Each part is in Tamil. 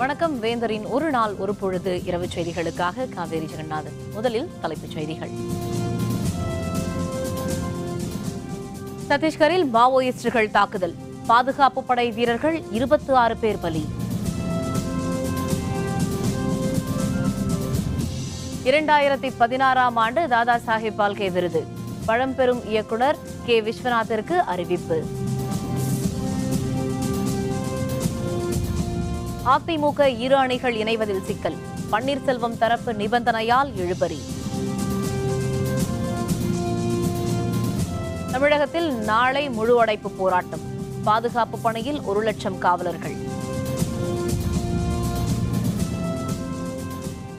வணக்கம். வேந்தரின் ஒரு நாள் ஒரு பொழுது இரவு செய்திகளுக்காக காவேரி ஜெகநாதன். முதலில் தலைப்புச் செய்திகள். சத்தீஸ்கரில் மாவோயிஸ்டுகள் தாக்குதல், பாதுகாப்பு படை வீரர்கள் 26 பேர் பலி. 2016ஆம் ஆண்டு தாதா சாஹேப் பால்கே விருது, பழம்பெரும் இயக்குனர் கே. விஸ்வநாத்திற்கு அறிவிப்பு. அதிமுக இரு அணிகள் இணைவதில் சிக்கல், பன்னீர்செல்வம் தரப்பு நிபந்தனையால் இழுபறி. தமிழகத்தில் நாளை முழு அடைப்பு போராட்டம், பாதுகாப்பு பணியில் 1 லட்சம் காவலர்கள்.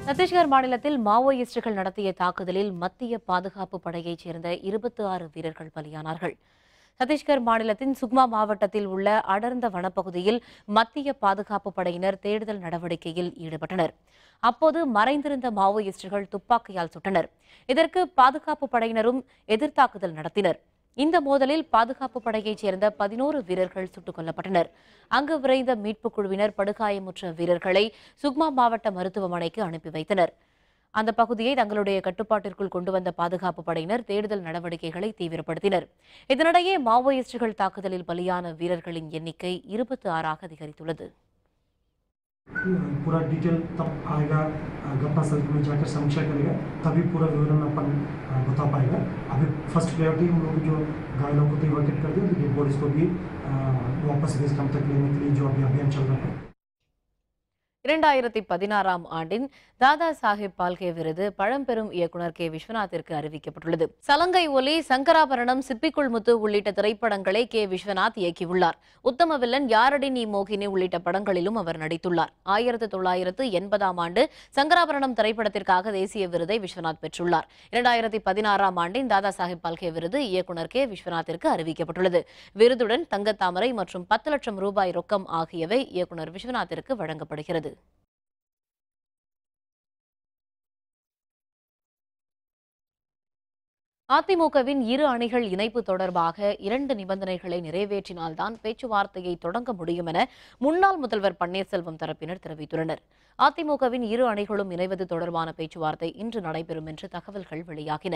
சத்தீஸ்கர் மாநிலத்தில் மாவோயிஸ்டுகள் நடத்திய தாக்குதலில் மத்திய பாதுகாப்பு படையைச் சேர்ந்த 26 வீரர்கள் பலியானார்கள். சத்தீஸ்கர் மாநிலத்தின் சுக்மா மாவட்டத்தில் உள்ள அடர்ந்த வனப்பகுதியில் மத்திய பாதுகாப்பு படையினர் தேடுதல் நடவடிக்கையில் ஈடுபட்டனர். அப்போது மறைந்திருந்த மாவோயிஸ்டுகள் துப்பாக்கியால் சுட்டனர். இதற்கு பாதுகாப்பு படையினரும் எதிர்த்தாக்குதல் நடத்தினர். இந்த மோதலில் பாதுகாப்பு படையைச் சேர்ந்த 11 வீரர்கள் சுட்டுக் கொல்லப்பட்டனர். அங்கு விரைந்த மீட்புக் குழுவினர் படுகாயமுற்ற வீரர்களை சுக்மா மாவட்ட மருத்துவமனைக்கு அனுப்பி வைத்தனர். அந்த பகுதியை தங்களுடைய கட்டுப்பாட்டிற்குள் கொண்டு வந்த பாதுகாப்பு படையினர் தேடுதல் நடவடிக்கைகளை தீவிரப்படுத்தினர். இதனிடையே மாவோயிஸ்டுகள் தாக்குதலில் பலியான வீரர்களின் எண்ணிக்கை 26ஆக அதிகரித்துள்ளது. पूरा डिटेल तब आएगा, घटनास्थल में जाकर समीक्षा करेगा, तभी पूरा विवरण अपन बता पाएगा. अभी फर्स्ट प्रायोरिटी हम लोग जो घायलों को इवैक्यूएट कर दिया, डेड बॉडीज को भी वापस रेस्ट कैंप तक लेने के लिए जो अभी अभियान चल रहा है. 2016ஆம் ஆண்டின் தாதா சாஹேப் பால்கே விருது பழம்பெரும் இயக்குனர் கே. விஸ்வநாத்திற்கு அறிவிக்கப்பட்டுள்ளது. சலங்கை ஒலி, சங்கராபரணம், சிப்பிக்குள் முத்து உள்ளிட்ட திரைப்படங்களை கே. விஸ்வநாத் இயக்கியுள்ளார். உத்தம வில்லன், யாரடி நீ மோகினி உள்ளிட்ட படங்களிலும் அவர் நடித்துள்ளார். 1980ஆம் ஆண்டு சங்கராபரணம் திரைப்படத்திற்காக தேசிய விருதை விஸ்வநாத் பெற்றுள்ளார். 2016ஆம் ஆண்டின் தாதா சாஹேப் பால்கே விருது இயக்குனர் கே. விஸ்வநாத்திற்கு அறிவிக்கப்பட்டுள்ளது. விருதுடன் தங்கத்தாமரை மற்றும் 10 லட்சம் ரூபாய் ரொக்கம் ஆகியவை இயக்குனர் விஸ்வநாத்திற்கு வழங்கப்படுகிறது. அதிமுகவின் இரு அணிகள் இணைப்பு தொடர்பாக 2 நிபந்தனைகளை நிறைவேற்றினால்தான் பேச்சுவார்த்தையை தொடங்க முடியும் என முன்னாள் முதல்வர் பன்னீர்செல்வம் தரப்பினர் தெரிவித்துள்ளனர். அதிமுகவின் இரு அணிகளும் இணைவது தொடர்பான பேச்சுவார்த்தை இன்று நடைபெறும் என்று தகவல்கள் வெளியாகின.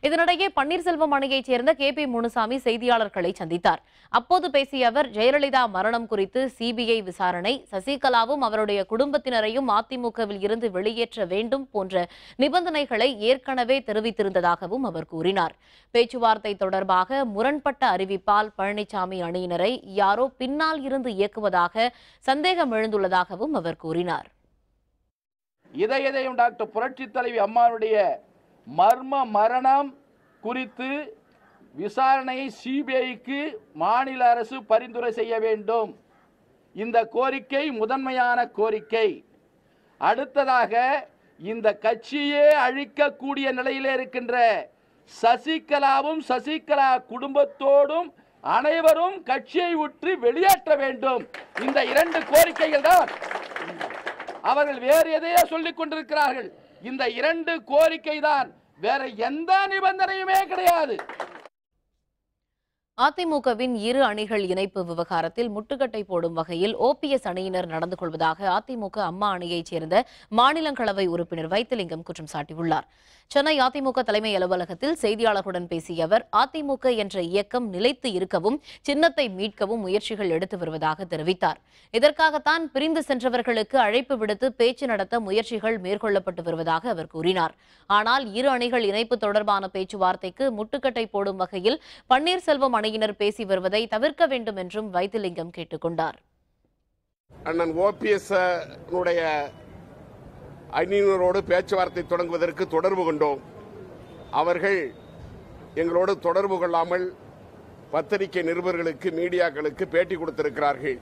இதனிடையே பன்னீர்செல்வம் அணியைச் சேர்ந்த கே. முனுசாமி செய்தியாளர்களை சந்தித்தார். அப்போது பேசிய அவர், ஜெயலலிதா மரணம் குறித்து சிபிஐ விசாரணை, சசிகலாவும் அவருடைய குடும்பத்தினரையும் அதிமுகவில் இருந்து வெளியேற்ற வேண்டும் போன்ற நிபந்தனைகளை ஏற்கனவே தெரிவித்திருந்ததாகவும் அவர் கூறினார். பேச்சுவார்த்தை தொடர்பாக முரண்பட்ட அறிவிப்பால் பழனிசாமி அணியினரை யாரோ பின்னால் இருந்து இயக்குவதாக சந்தேகம் எழுந்துள்ளதாகவும் அவர் கூறினார். இதயம் டாக்டர் புரட்சித் தலைவி அம்மாவுடைய மர்ம மரணம் குறித்து விசாரணையை சிபிஐக்கு மாநில அரசு பரிந்துரை செய்ய வேண்டும். இந்த கோரிக்கை முதன்மையான கோரிக்கை. அடுத்ததாக, இந்த கட்சியே அழிக்கக்கூடிய நிலையிலே இருக்கின்ற சசிகலாவும் சசிகலா குடும்பத்தோடும் அனைவரும் கட்சியை விட்டு வெளியேற்ற வேண்டும். இந்த 2 கோரிக்கைகள் தான். அவர்கள் வேறு எதையோ சொல்லிக் கொண்டிருக்கிறார்கள். இந்த 2 கோரிக்கை தான், வேற எந்த நிபந்தனையுமே கிடையாது. அதிமுகவின் இரு அணிகள் இணைப்பு விவகாரத்தில் முட்டுக்கட்டை போடும் வகையில் ஓபிஎஸ் அணியினர் நடந்து கொள்வதாக அதிமுக அம்மா அணியைச் சேர்ந்த மாநிலங்களவை உறுப்பினர் வைத்திலிங்கம் குற்றம் சாட்டியுள்ளார். சென்னை அதிமுக தலைமை அலுவலகத்தில் செய்தியாளர்களுடன் பேசிய அவர், அதிமுக என்ற இயக்கம் நிலைத்து இருக்கவும் சின்னத்தை மீட்கவும் முயற்சிகள் எடுத்து வருவதாக தெரிவித்தார். இதற்காகத்தான் பிரிந்து சென்றவர்களுக்கு அழைப்பு விடுத்து பேச்சு நடத்த முயற்சிகள் மேற்கொள்ளப்பட்டு வருவதாக அவர் கூறினார். ஆனால் இரு அணிகள் இணைப்பு தொடர்பான பேச்சுவார்த்தைக்கு முட்டுக்கட்டை போடும் வகையில் பன்னீர்செல்வம் அணியினர் பேசி வருவதை தவிர்க்க வேண்டும் என்றும் வைத்திலிங்கம் கேட்டுக் கொண்டார். அண்ணன் ஓபிஎஸ் அணியினரோடு பேச்சுவார்த்தை தொடங்குவதற்கு தொடர்பு கொண்டோம். அவர்கள் எங்களோடு தொடர்பு கொள்ளாமல் பத்திரிகை நிருபர்களுக்கு, மீடியாக்களுக்கு பேட்டி கொடுத்திருக்கிறார்கள்.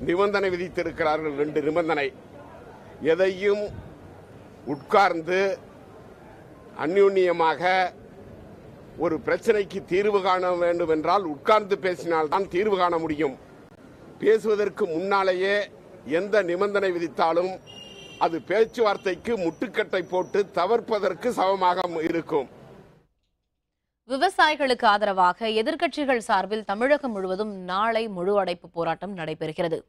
நிபந்தனை விதித்திருக்கிறார்கள். 2 நிபந்தனை. எதையும் உட்கார்ந்து அந்யோன்யமாக ஒரு பிரச்சனைக்கு தீர்வு காண வேண்டும் என்றால் உட்கார்ந்து பேசினால்தான் தீர்வு காண முடியும். பேசுவதற்கு முன்னாலேயே எந்த நிபந்தனை விதித்தாலும் அது பேச்சுவார்த்தைக்கு முட்டுக்கட்டை போட்டு தவிர்ப்பதற்கு சமமாக இருக்கும். விவசாயிகளுக்கு ஆதரவாக எதிர்க்கட்சிகள் சார்பில் தமிழகம் முழுவதும் நாளை முழு அடைப்பு போராட்டம் நடைபெறுகிறது.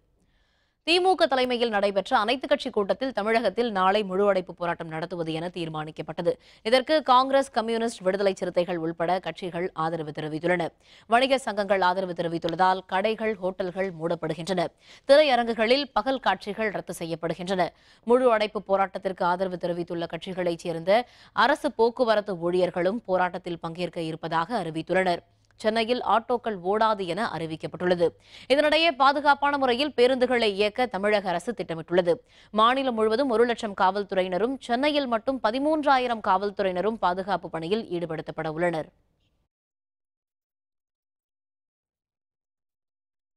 திமுக தலைமையில் நடைபெற்ற அனைத்துக் கட்சி கூட்டத்தில் தமிழகத்தில் நாளை முழு அடைப்பு போராட்டம் நடத்துவது என தீர்மானிக்கப்பட்டது. இதற்கு காங்கிரஸ், கம்யூனிஸ்ட், விடுதலை சிறுத்தைகள் உட்பட கட்சிகள் ஆதரவு தெரிவித்துள்ளன. வணிகர் சங்கங்கள் ஆதரவு தெரிவித்துள்ளதால் கடைகள், ஹோட்டல்கள் மூடப்படுகின்றன. திரையரங்குகளில் பகல் காட்சிகள் ரத்து செய்யப்படுகின்றன. முழு அடைப்பு போராட்டத்திற்கு ஆதரவு தெரிவித்துள்ள கட்சிகளைச் சேர்ந்த அரசு போக்குவரத்து ஊழியர்களும் போராட்டத்தில் பங்கேற்க இருப்பதாக அறிவித்துள்ளனர். சென்னையில் ஆட்டோக்கள் ஓடாது என அறிவிக்கப்பட்டுள்ளது. இதனிடையே பாதுகாப்பான முறையில் பேருந்துகளை இயக்க தமிழக அரசு திட்டமிட்டுள்ளது. மாநிலம் முழுவதும் 1 லட்சம் காவல்துறையினரும், சென்னையில் மட்டும் 13,000 காவல்துறையினரும் பாதுகாப்பு பணியில் ஈடுபடுத்தப்பட உள்ளனர்.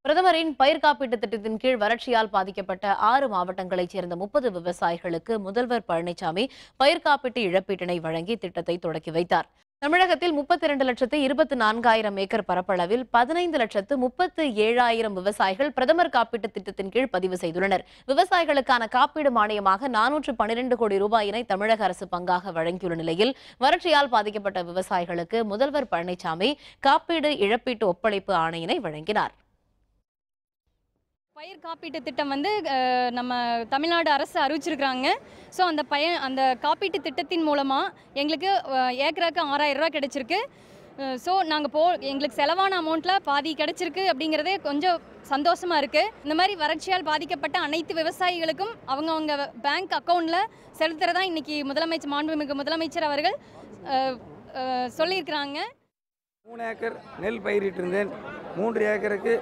பிரதமரின் பயிர் காப்பீட்டு திட்டத்தின் கீழ் வறட்சியால் பாதிக்கப்பட்ட 6 மாவட்டங்களைச் சேர்ந்த 30 விவசாயிகளுக்கு முதல்வர் பழனிசாமி பயிர் காப்பீட்டு இழப்பீட்டினை வழங்கி திட்டத்தை தொடக்கி வைத்தார். தமிழகத்தில் 32,24,000 ஏக்கர் பரப்பளவில் 15,37,000 விவசாயிகள் பிரதமர் காப்பீட்டு திட்டத்தின் கீழ் பதிவு செய்துள்ளனர். விவசாயிகளுக்கான காப்பீடு மானியமாக 412 கோடி ரூபாயினை தமிழக அரசு பங்காக வழங்கியுள்ள நிலையில் வறட்சியால் பாதிக்கப்பட்ட விவசாயிகளுக்கு முதல்வர் பழனிசாமி காப்பீடு இழப்பீட்டு ஒப்படைப்பு ஆணையினை வழங்கினார். பயிர் காப்பீட்டு திட்டம் நம்ம தமிழ்நாடு அரசு அறிவிச்சிருக்கிறாங்க. ஸோ அந்த காப்பீட்டு திட்டத்தின் மூலமாக எங்களுக்கு ஏக்கருக்கு 6,000 ரூபா கிடைச்சிருக்கு. ஸோ நாங்கள் எங்களுக்கு செலவான அமௌண்ட்டில் பாதி கிடைச்சிருக்கு அப்படிங்கிறதே கொஞ்சம் சந்தோஷமாக இருக்குது. இந்த மாதிரி வறட்சியால் பாதிக்கப்பட்ட அனைத்து விவசாயிகளுக்கும் அவங்கவுங்க பேங்க் அக்கௌண்ட்டில் செலுத்துறதா இன்றைக்கி மாண்புமிகு முதலமைச்சர் அவர்கள் சொல்லியிருக்கிறாங்க. 3 ஏக்கர் நெல் பயிரிட்டிருந்தேன். 3 ஏக்கருக்கு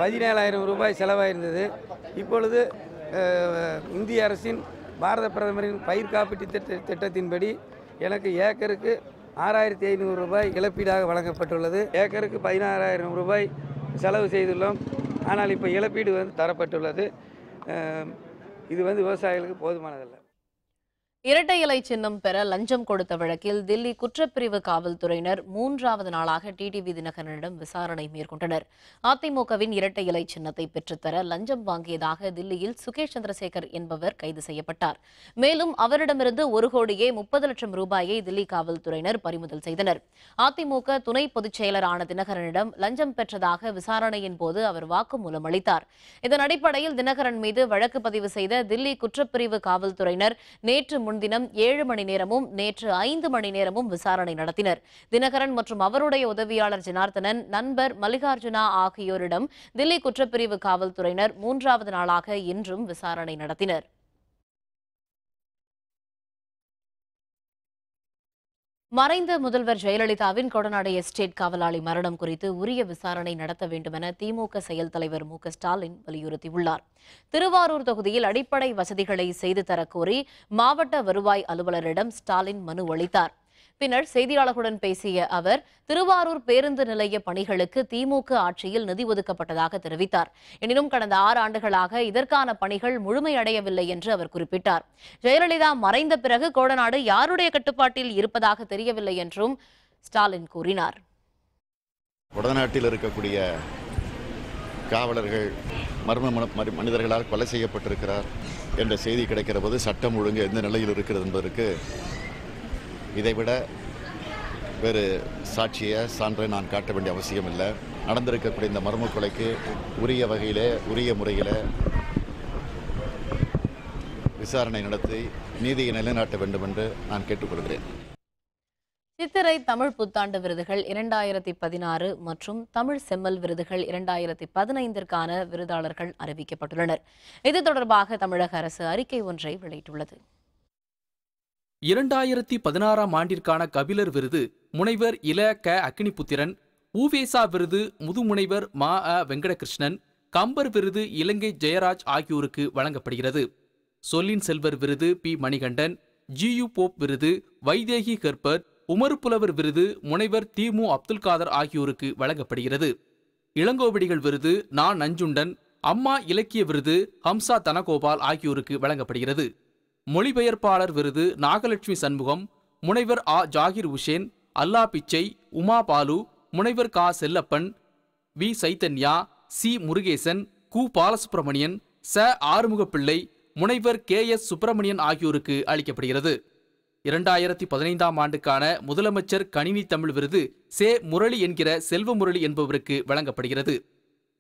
17,000 ரூபாய் செலவாயிருந்தது. இப்பொழுது இந்திய அரசின் பாரத பிரதமரின் பயிர் காப்பீட்டு திட்டத்தின்படி எனக்கு ஏக்கருக்கு 6,500 ரூபாய் இழப்பீடாக வழங்கப்பட்டுள்ளது. ஏக்கருக்கு 16,000 ரூபாய் செலவு செய்துள்ளோம். ஆனால் இப்போ இழப்பீடு தரப்பட்டுள்ளது. இது விவசாயிகளுக்கு போதுமானதல்ல. இரட்டை இலை சின்னம் பெற லஞ்சம் கொடுத்த வழக்கில் தில்லி குற்றப்பிரிவு காவல்துறையினர் 3வது நாளாக டிடிவி தினகரனிடம் விசாரணை மேற்கொண்டனர். அதிமுகவின் இரட்டை இலை சின்னத்தை பெற்றுத்தர லஞ்சம் வாங்கியதாக தில்லியில் சுகேஷ் சந்திரசேகர் என்பவர் கைது செய்யப்பட்டார். மேலும் அவரிடமிருந்து 1 கோடியே 30 லட்சம் ரூபாயை தில்லி காவல்துறையினர் பறிமுதல் செய்தனர். அதிமுக துணை பொதுச் செயலரான தினகரனிடம் லஞ்சம் பெற்றதாக விசாரணையின் போது அவர் வாக்குமூலம் அளித்தார். இதன் அடிப்படையில் தினகரன் மீது வழக்கு பதிவு செய்த தில்லி குற்றப்பிரிவு காவல்துறையினர் நேற்று முன்தினம் 7 மணி நேரமும் நேற்று 5 மணி நேரமும் விசாரணை நடத்தினர். தினகரன் மற்றும் அவருடைய உதவியாளர் ஜனார்த்தனன், நண்பர் மல்லிகார்ஜுனா ஆகியோரிடம் தில்லி குற்றப்பிரிவு காவல்துறையினர் 3வது நாளாக இன்றும் விசாரணை நடத்தினர். மறைந்த முதல்வர் ஜெயலலிதாவின் கொடநாடு எஸ்டேட் காவலாளி மரணம் குறித்து உரிய விசாரணை நடத்த வேண்டும் என திமுக செயல் தலைவர் மு.க.ஸ்டாலின் வலியுறுத்தியுள்ளார். திருவாரூர் தொகுதியில் அடிப்படை வசதிகளை செய்து தரக்கோரி மாவட்ட வருவாய் அலுவலரிடம் ஸ்டாலின் மனு அளித்தார். பின்னர் செய்தியாளர்களுடன் பேசிய அவர், திருவாரூர் பேருந்து நிலைய பணிகளுக்கு திமுக ஆட்சியில் நிதி ஒதுக்கப்பட்டதாக தெரிவித்தார். எனினும் கடந்த 6 ஆண்டுகளாக இதற்கான பணிகள் முழுமையடையவில்லை என்று அவர் குறிப்பிட்டார். ஜெயலலிதா மறைந்த பிறகு கோடநாடு யாருடைய கட்டுப்பாட்டில் இருப்பதாக தெரியவில்லை என்றும் ஸ்டாலின் கூறினார். கொடநாட்டில் இருக்கக்கூடிய காவலர்கள் மர்ம மனிதர்களால் கொலை செய்யப்பட்டிருக்கிறார் என்ற செய்தி கிடைக்கிற போது சட்டம் ஒழுங்கு எந்த நிலையில் இருக்கிறது என்பதற்கு இதைவிட வேறு சான்றை நான் காட்ட வேண்டிய அவசியம் இல்லை. நடந்திருக்கக்கூடிய இந்த மர்ம கொலைக்கு உரிய வகையில் உரிய முறையில் விசாரணை நடத்தி நீதியை நிலைநாட்ட வேண்டும் என்று நான் கேட்டுக்கொள்கிறேன். சித்திரை தமிழ் புத்தாண்டு விருதுகள் 2016 மற்றும் தமிழ் செம்மல் விருதுகள் 2015ற்கான விருதாளர்கள் அறிவிக்கப்பட்டுள்ளனர். இது தொடர்பாக தமிழக அரசு அறிக்கை ஒன்றை வெளியிட்டுள்ளது. 2016ஆம் ஆண்டிற்கான கபிலர் விருது முனைவர் இல க அக்னிபுத்திரன், ஊவேசா விருது முதுமுனைவர் மா அ வெங்கடகிருஷ்ணன், கம்பர் விருது இலங்கை ஜெயராஜ் ஆகியோருக்கு வழங்கப்படுகிறது. சொல்லின் செல்வர் விருது பி மணிகண்டன், ஜியு போப் விருது வைதேகி கர்பர், உமறுப்புலவர் விருது முனைவர் திமு அப்துல் காதர் ஆகியோருக்கு வழங்கப்படுகிறது. இளங்கோவடிகள் விருது நா நஞ்சுண்டன், அம்மா இலக்கிய விருது ஹம்சா தனகோபால் ஆகியோருக்கு வழங்கப்படுகிறது. மொழிபெயர்ப்பாளர் விருது நாகலட்சுமி சண்முகம், முனைவர் ஆ ஜாகிர் உஷேன், அல்லா பிச்சை, உமா பாலு, முனைவர் கா செல்லப்பன், வி சைத்தன்யா, சி முருகேசன், கு பாலசுப்ரமணியன், ச ஆறுமுகப்பிள்ளை, முனைவர் கே எஸ் சுப்பிரமணியன் ஆகியோருக்கு அளிக்கப்படுகிறது. 2015ஆம் ஆண்டுக்கான முதலமைச்சர் கணினி தமிழ் விருது சே முரளி என்கிற செல்வமுரளி என்பவருக்கு வழங்கப்படுகிறது.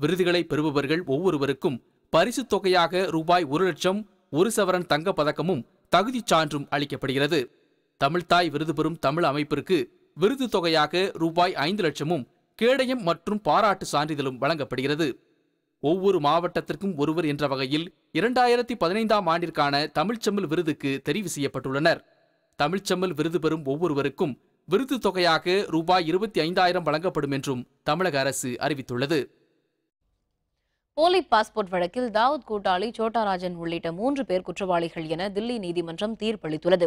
விருதுகளை பெறுபவர்கள் ஒவ்வொருவருக்கும் பரிசுத் தொகையாக ரூபாய் 1,00,000 1 சவரன் தங்கப் பதக்கமும் தகுதிச் சான்றும் அளிக்கப்படுகிறது. தமிழ்த்தாய் விருது பெறும் தமிழ் அமைப்பிற்கு விருது தொகையாக ரூபாய் 5,00,000 கேடயம் மற்றும் பாராட்டு சான்றிதழும் வழங்கப்படுகிறது. ஒவ்வொரு மாவட்டத்திற்கும் ஒருவர் என்ற வகையில் 2015ஆம் ஆண்டிற்கான தமிழ்ச்செம்மல் விருதுக்கு தெரிவு செய்யப்பட்டுள்ளனர். தமிழ்ச்செம்மல் விருது பெறும் ஒவ்வொருவருக்கும் விருது தொகையாக ரூபாய் 25,000 வழங்கப்படும் என்றும் தமிழக அரசு அறிவித்துள்ளது. போலி பாஸ்போர்ட் வழக்கில் தாவூத் கூட்டாளி சோட்டா ராஜன் உள்ளிட்ட 3 பேர் குற்றவாளிகள் என தில்லி நீதிமன்றம் தீர்ப்பளித்துள்ளது.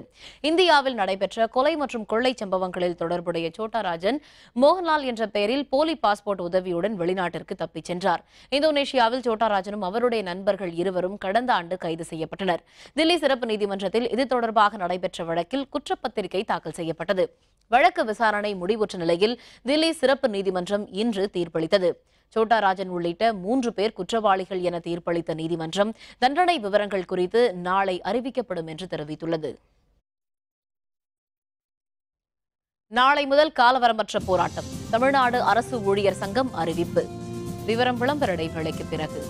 இந்தியாவில் நடைபெற்ற கொலை மற்றும் கொள்ளை சம்பவங்களில் தொடர்புடைய சோட்டா ராஜன் மோகன்லால் என்ற பெயரில் போலி பாஸ்போர்ட் உதவியுடன் வெளிநாட்டிற்கு தப்பிச் சென்றார். இந்தோனேஷியாவில் சோட்டா ராஜனும் அவருடைய நண்பர்கள் இருவரும் கடந்த ஆண்டு கைது செய்யப்பட்டனர். தில்லி சிறப்பு நீதிமன்றத்தில் இது தொடர்பாக நடைபெற்ற வழக்கில் குற்றப்பத்திரிகை தாக்கல் செய்யப்பட்டது. வழக்கு விசாரணை முடிவுற்ற நிலையில் தில்லி சிறப்பு நீதிமன்றம் இன்று தீர்ப்பளித்தது. சோட்டா ராஜன் உள்ளிட்ட 3 பேர் குற்றவாளிகள் என தீர்ப்பளித்த நீதிமன்றம் தண்டனை விவரங்கள் குறித்து நாளை அறிவிக்கப்படும் என்று தெரிவித்துள்ளது. நாளை முதல் காலவரம்பற்ற போராட்டம். தமிழ்நாடு அரசு ஊழியர் சங்கம் அறிவிப்பு. விவரம் விளம்பர இடைவேளைக்கு பிறகு.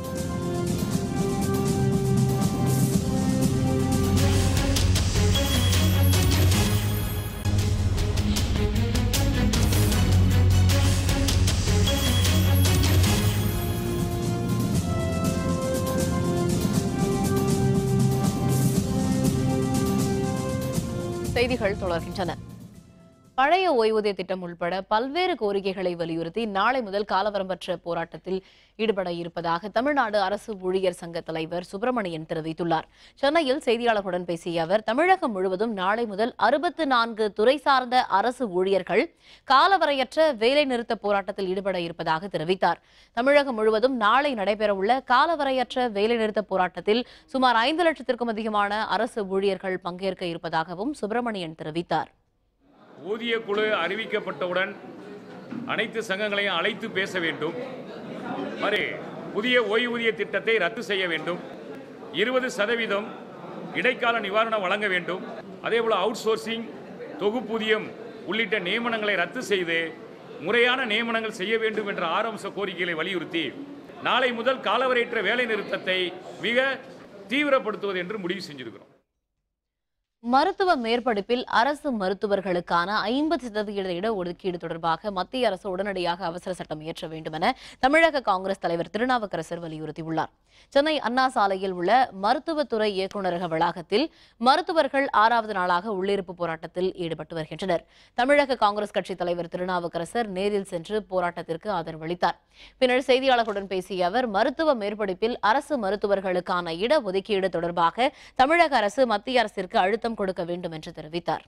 செய்திகள் தொடர்கின்றன. பழைய ஓய்வூதிய திட்டம் உள்பட பல்வேறு கோரிக்கைகளை வலியுறுத்தி நாளை முதல் காலவரம்பற்ற போராட்டத்தில் ஈடுபட இருப்பதாக தமிழ்நாடு அரசு ஊழியர் சங்க தலைவர் சுப்பிரமணியன் தெரிவித்துள்ளார். சென்னையில் செய்தியாளர்களுடன் பேசிய அவர், தமிழகம் முழுவதும் நாளை முதல் 64 துறை சார்ந்த அரசு ஊழியர்கள் காலவரையற்ற வேலைநிறுத்த போராட்டத்தில் ஈடுபட இருப்பதாக தெரிவித்தார். தமிழகம் முழுவதும் நாளை நடைபெறவுள்ள காலவரையற்ற வேலைநிறுத்த போராட்டத்தில் சுமார் 5 லட்சத்திற்கும் அதிகமான அரசு ஊழியர்கள் பங்கேற்க இருப்பதாகவும் சுப்பிரமணியன் தெரிவித்தார். ஊதிய குழு அறிவிக்கப்பட்டவுடன் அனைத்து சங்கங்களையும் அழைத்து பேச வேண்டும். புதிய ஓய்வூதிய திட்டத்தை ரத்து செய்ய வேண்டும். 20% இடைக்கால நிவாரணம் வழங்க வேண்டும். அதேபோல் அவுட் சோர்சிங், தொகுப்பூதியம் உள்ளிட்ட நியமனங்களை ரத்து செய்து முறையான நியமனங்கள் செய்ய வேண்டும் என்ற 6 அம்ச கோரிக்கைகளை வலியுறுத்தி நாளை முதல் காலவரையற்ற வேலை நிறுத்தத்தை மிக தீவிரப்படுத்துவது என்று முடிவு செஞ்சிருக்கிறோம். மருத்துவ மேற்படிப்பில் அரசு மருத்துவர்களுக்கான 50% இடஒதுக்கீடு தொடர்பாக மத்திய அரசு உடனடியாக அவசர சட்டம் இயற்ற வேண்டும் என தமிழக காங்கிரஸ் தலைவர் திருநாவுக்கரசர் வலியுறுத்தியுள்ளார். சென்னை அண்ணா சாலையில் உள்ள மருத்துவத்துறை இயக்குநரக வளாகத்தில் மருத்துவர்கள் 6வது நாளாக உள்ளிருப்பு போராட்டத்தில் ஈடுபட்டு வருகின்றனர். தமிழக காங்கிரஸ் கட்சி தலைவர் திருநாவுக்கரசர் நேரில் சென்று போராட்டத்திற்கு ஆதரவளித்தார். பின்னர் செய்தியாளர்களுடன் பேசிய அவர், மருத்துவ மேற்படிப்பில் அரசு மருத்துவர்களுக்கான இடஒதுக்கீடு தொடர்பாக தமிழக அரசு மத்திய அரசிற்கு அழுத்தம் கொடுக்க வேண்டும் என்று தெரிவித்தார்.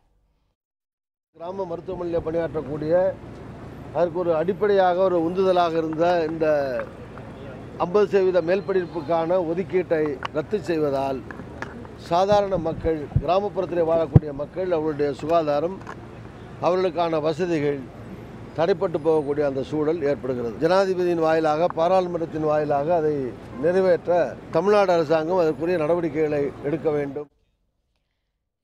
கிராம மருத்துவமனையில் பணியாற்றக்கூடிய அதற்கு ஒரு அடிப்படையாக ஒரு உந்துதலாக இருந்த இந்த 50% மேல்படிப்புக்கான ஒதுக்கீட்டை ரத்து செய்வதால் சாதாரண மக்கள், கிராமப்புறத்தில் வாழக்கூடிய மக்கள், அவர்களுடைய சுகாதாரம், அவர்களுக்கான வசதிகள் தடைப்பட்டு போகக்கூடிய அந்த சூழல் ஏற்படுகிறது. ஜனாதிபதியின் வாயிலாக, பாராளுமன்றத்தின் வாயிலாக அதை நிறைவேற்ற தமிழ்நாடு அரசாங்கம் அதற்குரிய நடவடிக்கைகளை எடுக்க வேண்டும்.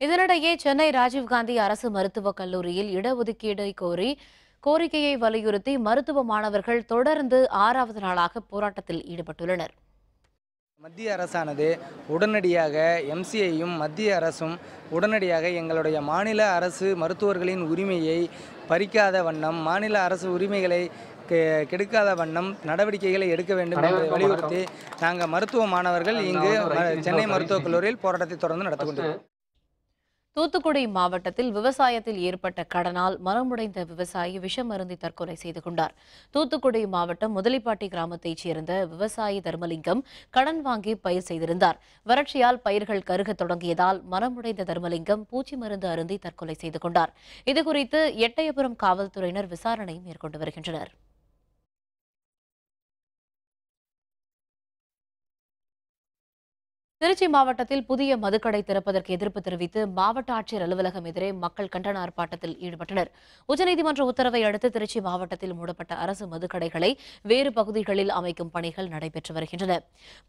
இதனிடையே சென்னை ராஜீவ்காந்தி அரசு மருத்துவக் கல்லூரியில் இடஒதுக்கீடை கோரி கோரிக்கையை வலியுறுத்தி மருத்துவ மாணவர்கள் தொடர்ந்து 6வது நாளாக போராட்டத்தில் ஈடுபட்டுள்ளனர். மத்திய அரசானது உடனடியாக எம்சிஐயும் மத்திய அரசும் உடனடியாக எங்களுடைய மாநில அரசு மருத்துவர்களின் உரிமையை பறிக்காத வண்ணம், மாநில அரசு உரிமைகளை கெடுக்காத வண்ணம் நடவடிக்கைகளை எடுக்க வேண்டும் என்று வலியுறுத்தி நாங்கள் மருத்துவ மாணவர்கள் இங்கு சென்னை மருத்துவக் கல்லூரியில் போராட்டத்தை தொடர்ந்து நடத்தி கொண்டிருக்கிறோம். தூத்துக்குடி மாவட்டத்தில் விவசாயத்தில் ஏற்பட்ட கடனால் மனமுடைந்த விவசாயி விஷம் அருந்தி தற்கொலை செய்து கொண்டார். தூத்துக்குடி மாவட்டம் முதலிப்பாட்டி கிராமத்தைச் சேர்ந்த விவசாயி தர்மலிங்கம் கடன் வாங்கி பயிர் செய்திருந்தார். வறட்சியால் பயிர்கள் கருகத் தொடங்கியதால் மனமுடைந்த தர்மலிங்கம் பூச்சி மருந்து அருந்தி தற்கொலை செய்து கொண்டார். இதுகுறித்து எட்டயபுரம் காவல்துறையினர் விசாரணை மேற்கொண்டு வருகின்றனர். திருச்சி மாவட்டத்தில் புதிய மதுக்கடை திறப்பதற்கு எதிர்ப்பு தெரிவித்து மாவட்ட ஆட்சியர் அலுவலகம் எதிரே மக்கள் கண்டன ஆர்ப்பாட்டத்தில் ஈடுபட்டனர். உச்சநீதிமன்ற உத்தரவை அடுத்து திருச்சி மாவட்டத்தில் மூடப்பட்ட அரசு மதுக்கடைகளை வேறு பகுதிகளில் அமைக்கும் பணிகள் நடைபெற்று வருகின்றன.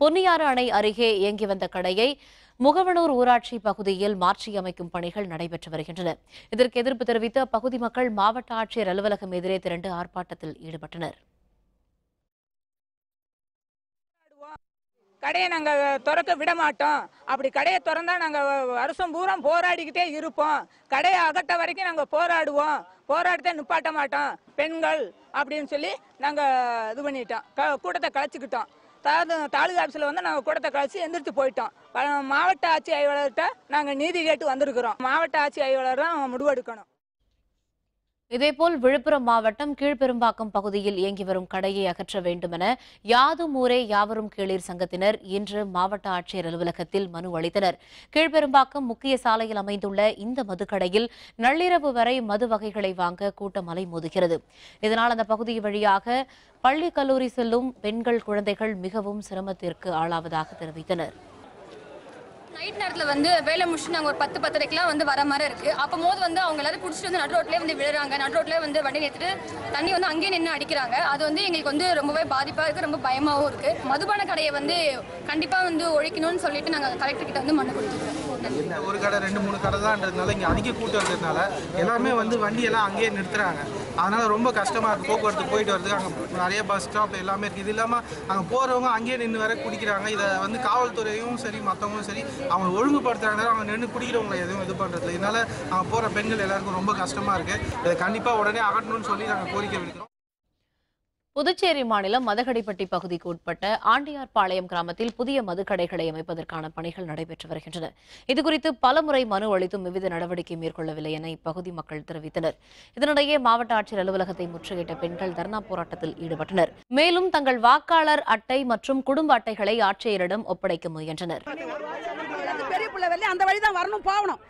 பொன்னியாறு அணை அருகே இயங்கி வந்த கடையை முகவனூர் ஊராட்சி பகுதியில் மாற்றியமைக்கும் பணிகள் நடைபெற்று வருகின்றன. இதற்கு எதிர்ப்பு தெரிவித்து அப்பகுதி மக்கள் மாவட்ட ஆட்சியர் அலுவலகம் எதிரே திரண்டு ஆர்ப்பாட்டத்தில் ஈடுபட்டனர். கடையை நாங்கள் திறக்க விட மாட்டோம். அப்படி கடையை திறந்தா நாங்கள் வருஷம் பூரா போராடிக்கிட்டே இருப்போம். கடையை அகட்ட வரைக்கும் நாங்கள் போராடுவோம். போராட்டத்தை நிப்பாட்ட மாட்டோம். பெண்கள் அப்படின்னு சொல்லி நாங்கள் இது பண்ணிட்டோம். கூட்டத்தை கலைச்சிக்கிட்டோம். தாலுகா ஆஃபீஸில் வந்து நாங்கள் கூட்டத்தை கழிச்சு எந்திரிச்சு போயிட்டோம். மாவட்ட ஆட்சி அலுவலர்கிட்ட நாங்கள் நீதி கேட்டு வந்திருக்கிறோம். மாவட்ட ஆட்சி அலுவலர் தான் முடிவெடுக்கணும். இதேபோல் விழுப்புரம் மாவட்டம் கீழ்பெரும்பாக்கம் பகுதியில் இயங்கி வரும் கடையை அகற்ற வேண்டுமென யாதும் ஊரே யாவரும் கேளீர் சங்கத்தினர் இன்று மாவட்ட ஆட்சியர் அலுவலகத்தில் மனு அளித்தனர். கீழ்பெரும்பாக்கம் முக்கிய சாலையில் அமைந்துள்ள இந்த மதுக்கடையில் நள்ளிரவு வரை மது வகைகளை வாங்க கூட்டம் அலைமோதுகிறது. இதனால் அந்த பகுதி வழியாக பள்ளி கல்லூரி செல்லும் பெண்கள் குழந்தைகள் மிகவும் சிரமத்திற்கு ஆளாவதாக தெரிவித்தனர். நைட் நேரத்தில் வந்து வேலை முடிச்சுட்டு நாங்கள் ஒரு 10-10:30க்குலாம் வந்து வர மாதிரி இருக்குது. அப்போது வந்து அவங்க எல்லாரும் குடிச்சிட்டு வந்து நடு ரோட்லேயே வந்து விழுறாங்க. நடு ரோட்லேயே வந்து வண்டி நிறுத்திட்டு தண்ணி வந்து அங்கேயே நின்று அடிக்கிறாங்க. அது வந்து எங்களுக்கு வந்து ரொம்பவே பாதிப்பாக இருக்குது, ரொம்ப பயமாகவும் இருக்குது. மதுபான கடையை வந்து கண்டிப்பாக வந்து ஒழிக்கணும்னு சொல்லிட்டு நாங்கள் கலெக்டர் கிட்ட வந்து மனு கொடுத்துருக்கோம். ஒரு கடை 2-3 கடை தான்ன்றதுனால இங்கே அதிக கூட்டம் இருக்கிறதுனால எல்லாருமே வந்து வண்டியெல்லாம் அங்கேயே நிறுத்துறாங்க. அதனால ரொம்ப கஷ்டமாக இருக்குது போக்குவரத்து போயிட்டு வரதுக்கு. அங்கே நிறைய பஸ் ஸ்டாப் எல்லாமே இருக்குது. இது இல்லாமல் அங்கே போகிறவங்க அங்கேயே நின்று வர குடிக்கிறாங்க. இதை வந்து காவல்துறையும் சரி மற்றவங்களும் சரி அவங்க ஒழுங்குபடுத்துறாங்க. அவங்க நின்று குடிக்கிறவங்களை எதுவும் இது பண்ணுறது. இதனால அவங்க போகிற பெண்கள் எல்லாருக்கும் ரொம்ப கஷ்டமாக இருக்குது. இதை கண்டிப்பாக உடனே அகற்றணும்னு சொல்லி நாங்கள் கோரிக்கை விடுக்கிறோம். புதுச்சேரி மாநிலம் மதகடிப்பட்டி பகுதிக்கு உட்பட்ட ஆண்டியார்பாளையம் கிராமத்தில் புதிய மதுக்கடைகளை அமைப்பதற்கான பணிகள் நடைபெற்று வருகின்றன. இதுகுறித்து பலமுறை மனு அளித்தும் எவ்வித நடவடிக்கை மேற்கொள்ளவில்லை என இப்பகுதி மக்கள் தெரிவித்தனர். இதனிடையே மாவட்ட ஆட்சியர் அலுவலகத்தை முற்றுகையிட்ட பெண்கள் தர்ணா போராட்டத்தில் ஈடுபட்டனர். மேலும் தங்கள் வாக்காளர் அட்டை மற்றும் குடும்ப அட்டைகளை ஆட்சியரிடம் ஒப்படைக்க முயன்றனர். அந்த வழிதான் வரணும் போகணும்.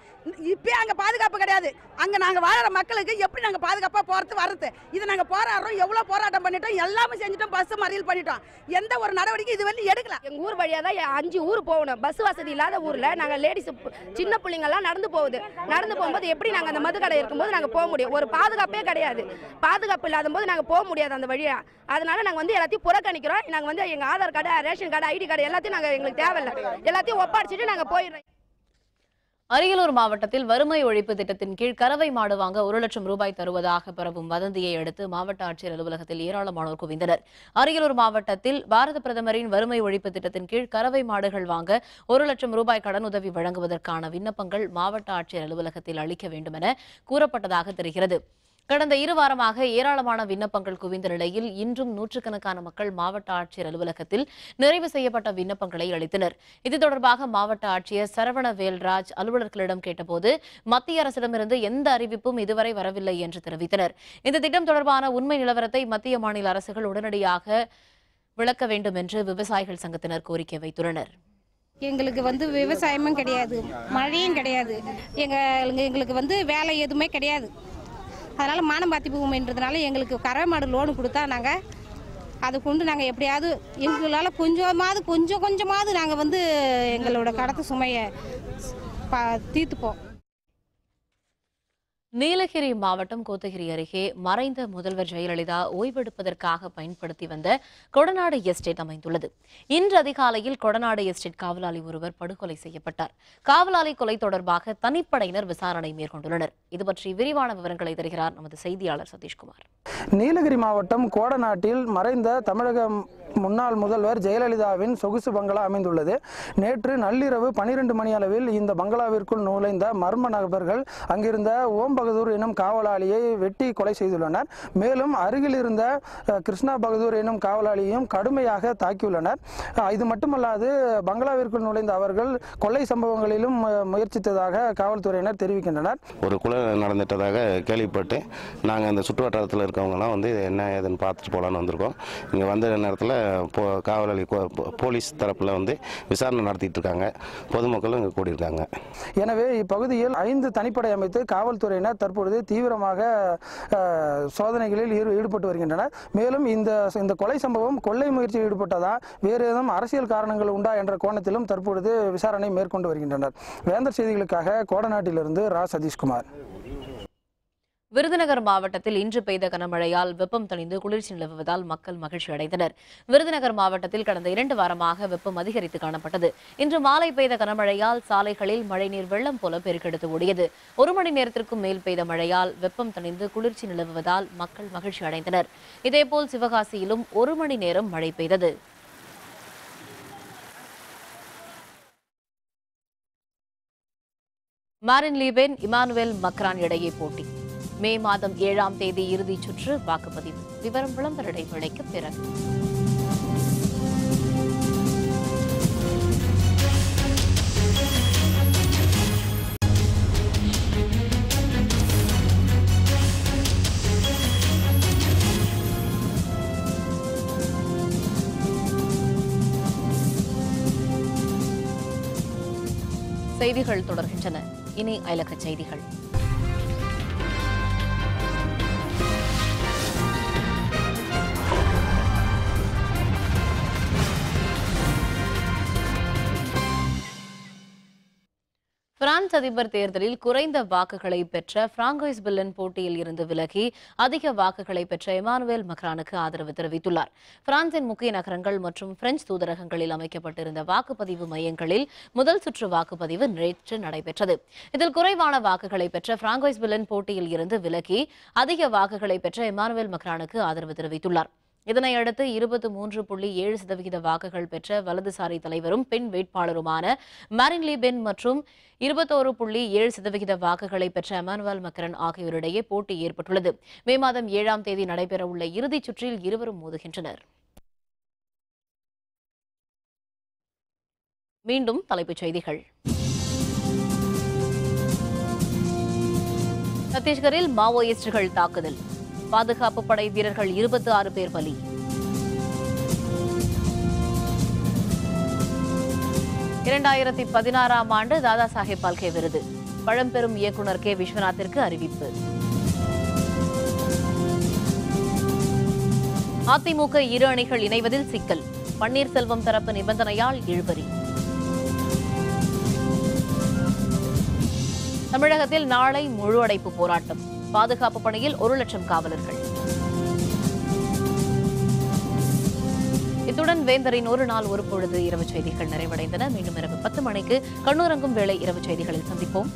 இப்பயே அங்க பாதுகாப்பு கிடையாது. அங்க நாங்க வாழற மக்களுக்கு எப்படி நாங்க பாதுகாப்பா போறது வர்றது? இது நாங்க போராடுறோம், எவ்வளவு போராட்டம் பண்ணிட்டோம், எல்லாமே செஞ்சுட்டோம், பஸ் மறியல் பண்ணிட்டோம். எந்த ஒரு நடவடிக்கை இது வந்து எடுக்கல. எங்க ஊர் வழியா தான் 5 ஊர் போகணும். பஸ் வசதி இல்லாத ஊர்ல நாங்க லேடிஸ் சின்ன பிள்ளைங்க எல்லாம் நடந்து போகும்போது எப்படி நாங்க அந்த மதுக்கடை இருக்கும்போது நாங்க போக முடியும்? ஒரு பாதுகாப்பே கிடையாது. பாதுகாப்பு இல்லாத போது நாங்க போக முடியாது அந்த வழியா. அதனால நாங்க வந்து எல்லாத்தையும் புறக்கணிக்கிறோம். நாங்க வந்து எங்க Aadhaar card, ration card, ID card எல்லாத்தையும் நாங்க எங்களுக்கு தேவையில்லை. எல்லாத்தையும் ஒப்படைச்சிட்டு நாங்க போயிடுறோம். அரியலூர் மாவட்டத்தில் வறுமை ஒழிப்பு திட்டத்தின் கீழ் கறவை மாடு வாங்க 1 லட்சம் ரூபாய் தருவதாக பரவும் வதந்தியை அடுத்து மாவட்ட ஆட்சியர் அலுவலகத்தில் ஏராளமானோர் குவிந்தனர். அரியலூர் மாவட்டத்தில் பாரத பிரதமரின் வறுமை ஒழிப்பு திட்டத்தின் கீழ் கறவை மாடுகள் வாங்க 1 லட்சம் ரூபாய் கடனுதவி வழங்குவதற்கான விண்ணப்பங்கள் மாவட்ட ஆட்சியர் அலுவலகத்தில் அளிக்க வேண்டும் என கூறப்பட்டதாக தெரிகிறது. கடந்த 2 வாரமாக ஏராளமான விண்ணப்பங்கள் குவிந்த நிலையில் இன்றும் நூற்றுக்கணக்கான மக்கள் மாவட்ட ஆட்சியர் அலுவலகத்தில் நிறைவு செய்யப்பட்ட விண்ணப்பங்களை அளித்தனர். இது தொடர்பாக மாவட்ட ஆட்சியர் சரவண வேல்ராஜ் அலுவலர்களிடம் கேட்டபோது மத்திய அரசிடமிருந்து எந்த அறிவிப்பும் இதுவரை வரவில்லை என்று தெரிவித்தனர். இந்த திட்டம் தொடர்பான உண்மை நிலவரத்தை மத்திய மாநில அரசுகள் உடனடியாக விளக்க வேண்டும் என்று விவசாயிகள் சங்கத்தினர் கோரிக்கை வைத்துள்ளனர். எங்களுக்கு வந்து விவசாயமும் கிடையாது, மழையும் கிடையாது, எங்களுக்கு வந்து வேலை எதுவுமே கிடையாது. அதனால் மானம் பாத்தி பூமின்றதுனால எங்களுக்கு கறவை மாடு லோனு கொடுத்தா நாங்கள் அதை கொண்டு நாங்கள் எப்படியாவது எங்களால் கொஞ்சம் கொஞ்சமாவது நாங்கள் வந்து எங்களோட கடத்து சுமையை தீர்த்துப்போம். நீலகிரி மாவட்டம் கோத்தகிரி அருகே மறைந்த முதல்வர் ஜெயலலிதா ஓய்வெடுப்பதற்காக பயன்படுத்தி வந்த கொடநாடு எஸ்டேட் அமைந்துள்ளது. இன்று அதிகாலையில் கொடநாடு எஸ்டேட் காவலாளி ஒருவர் படுகொலை செய்யப்பட்டார். காவலாளி கொலை தொடர்பாக தனிப்படையினர் விசாரணை மேற்கொண்டுள்ளனர். இதுபற்றி விரிவான விவரங்களை தருகிறார் நமது செய்தியாளர் சதீஷ்குமார். நீலகிரி மாவட்டம் கோடநாட்டில் மறைந்த தமிழக முன்னாள் முதல்வர் ஜெயலலிதாவின் சொகுசு பங்களா அமைந்துள்ளது. நேற்று நள்ளிரவு 12 மணி அளவில் இந்த பங்களாவிற்குள் நுழைந்த மர்ம நபர்கள் அங்கிருந்த ஓம் பகதூர் எனும் காவலாளியை வெட்டி கொலை செய்துள்ளனர். மேலும் அருகில் இருந்த கிருஷ்ணா பகதூர் எனும் காவலாளியையும் கடுமையாக தாக்கியுள்ளனர். இது மட்டுமல்லாது பங்களாவிற்குள் நுழைந்த அவர்கள் கொள்ளை சம்பவங்களிலும் முயற்சித்ததாக காவல்துறையினர் தெரிவிக்கின்றனர். ஒரு கொலை நடந்துட்டதாக கேள்விப்பட்டு நாங்கள் அந்த சுற்று வட்டாரத்தில் இருக்கவங்கலாம் வந்து என்ன ஏதுன்னு பார்த்துட்டு போகலான்னு வந்திருக்கோம். இங்கே வந்த நேரத்தில் காவலாளி போலீஸ் தரப்பில் வந்து விசாரணை நடத்திட்டு இருக்காங்க. பொதுமக்களும் இங்கே கூடியிருக்காங்க. எனவே இப்பகுதியில் 5 தனிப்படை அமைத்து காவல்துறையினர் தற்பொழுது தீவிரமாக சோதனைகளில் ஈடுபட்டு வருகின்றனர். மேலும் இந்த கொலை சம்பவம் கொள்ளை முயற்சியில் ஈடுபட்டதா வேறு ஏதும் அரசியல் காரணங்கள் உண்டா என்ற கோணத்திலும் தற்பொழுது விசாரணை மேற்கொண்டு வருகின்றனர். வேந்தர் செய்திகளுக்காக கோடநாட்டிலிருந்து ரா சதீஷ்குமார். விருதுநகர் மாவட்டத்தில் இன்று பெய்த கனமழையால் வெப்பம் தணிந்து குளிர்ச்சி நிலவுவதால் மக்கள் மகிழ்ச்சி அடைந்தனர். விருதுநகர் மாவட்டத்தில் கடந்த 2 வாரமாக வெப்பம் அதிகரித்து காணப்பட்டது. இன்று மாலை பெய்த கனமழையால் சாலைகளில் மழைநீர் வெள்ளம் போல பெருக்கெடுத்து ஓடியது. 1 மணி நேரத்திற்கும் மேல் பெய்த மழையால் வெப்பம் தணிந்து குளிர்ச்சி நிலவுவதால் மக்கள் மகிழ்ச்சி அடைந்தனர். இதேபோல் சிவகாசியிலும் 1 மணி நேரம் மழை பெய்தது. மாரின் லீ பென், இமானுவேல் மக்ரான் இடையே போட்டி. மே மாதம் 7ஆம் தேதி இறுதிச் சுற்று வாக்குப்பதிவு. விவரம் விளம்பர இடைவேளைக்கு பிறகு. செய்திகள் தொடர்கின்றன. இனி அயலக செய்திகள். பிரான்ஸ் அதிபர் தேர்தலில் குறைந்த வாக்குகளை பெற்ற பிராங்கோய்ஸ் பில்லன் போட்டியில் இருந்து விலகி அதிக வாக்குகளை பெற்ற இமானுவேல் மக்ரானுக்கு ஆதரவு தெரிவித்துள்ளார். பிரான்சின் முக்கிய நகரங்கள் மற்றும் பிரெஞ்சு தூதரகங்களில் அமைக்கப்பட்டிருந்த வாக்குப்பதிவு மையங்களில் முதல் சுற்று வாக்குப்பதிவு நேற்று நடைபெற்றது. இதில் குறைவான வாக்குகளை பெற்ற பிராங்கோய்ஸ் பில்லன் போட்டியில் இருந்து விலகி அதிக வாக்குகளை பெற்ற இமானுவேல் மக்ரானுக்கு ஆதரவு தெரிவித்துள்ளார். இதனையடுத்து 23.7% வாக்குகள் பெற்ற வலதுசாரி தலைவரும் பெண் வேட்பாளருமான மாரின் லீ பென் மற்றும் 21.7% வாக்குகளை பெற்ற இமானுவேல் மக்ரான் ஆகியோரிடையே போட்டி ஏற்பட்டுள்ளது. மே மாதம் 7ஆம் தேதி நடைபெறவுள்ள இறுதிச் சுற்றில் இருவரும் மோதுகின்றனர். மீண்டும் தலைப்புச் செய்திகள். சத்தீஸ்கரில் மாவோயிஸ்டுகள் தாக்குதல். பாதுகாப்பு படை வீரர்கள் 26 பேர் பலி. இரண்டாயிரத்தி 16ஆம் ஆண்டு தாதா சாஹேப் பால்கே விருது பழம்பெரும் இயக்குநர் கே விஸ்வநாத்திற்கு அறிவிப்பு. அதிமுக இரு அணிகள் இணைவதில் சிக்கல். பன்னீர்செல்வம் தரப்பு நிபந்தனையால் இழுபறி. தமிழகத்தில் நாளை முழு அடைப்பு போராட்டம். பாதுகாப்பு பணியில் 1 லட்சம் காவலர்கள். இத்துடன் வேந்தரின் ஒரு நாள் ஒரு பொழுது இரவு செய்திகள் நிறைவடைந்தன. மீண்டும் இரவு 10 மணிக்கு கண்ணுறங்கும் வேளை இரவு செய்திகளில் சந்திப்போம்.